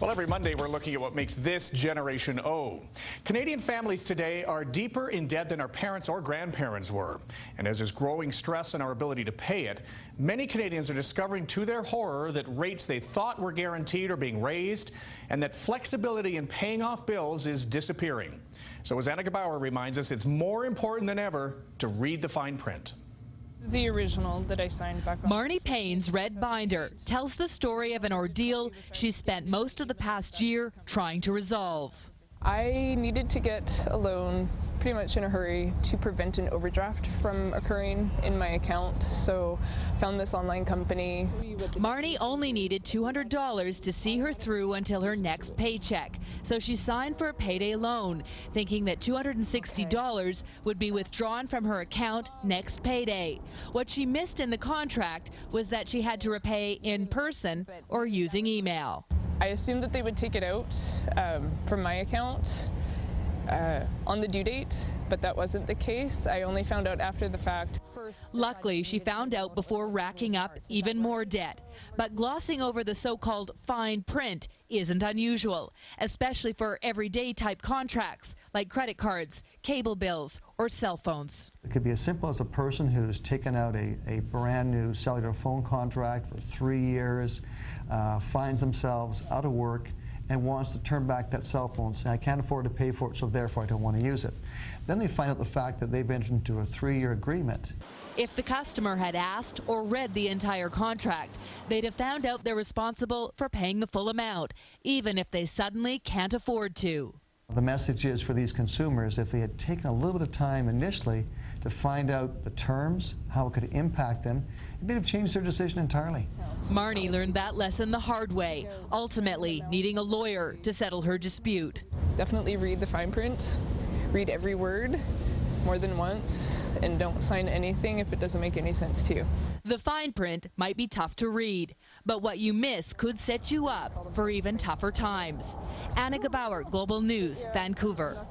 Well, every Monday we're looking at what makes this generation owe. Canadian families today are deeper in debt than our parents or grandparents were. And as there's growing stress on our ability to pay it, many Canadians are discovering to their horror that rates they thought were guaranteed are being raised and that flexibility in paying off bills is disappearing. So as Anna Gebauer reminds us, it's more important than ever to read the fine print. This is the original that I signed back on. Marnie Payne's red binder tells the story of an ordeal she spent most of the past year trying to resolve. I needed to get a loan pretty much in a hurry to prevent an overdraft from occurring in my account, so found this online company. Marnie only needed $200 to see her through until her next paycheck, so she signed for a payday loan, thinking that $260 would be withdrawn from her account next payday. What she missed in the contract was that she had to repay in person or using email. I assumed that they would take it out from my account on the due date, but that wasn't the case. I only found out after the fact. Luckily, she found out before racking up even more debt. But glossing over the so-called fine print isn't unusual, especially for everyday type contracts like credit cards, cable bills, or cell phones. It could be as simple as a person who's taken out a brand new cellular phone contract for 3 years, finds themselves out of work, and wants to turn back that cell phone, saying, I can't afford to pay for it, so therefore I don't want to use it. Then they find out the fact that they've entered into a 3-year agreement. If the customer had asked or read the entire contract, they'd have found out they're responsible for paying the full amount, even if they suddenly can't afford to. The message is for these consumers, if they had taken a little bit of time initially to find out the terms, how it could impact them, it may have changed their decision entirely. Marnie learned that lesson the hard way, ultimately needing a lawyer to settle her dispute. Definitely read the fine print, read every word more than once, and don't sign anything if it doesn't make any sense to you. The fine print might be tough to read, but what you miss could set you up for even tougher times. Anna Gebauer, Global News, Vancouver.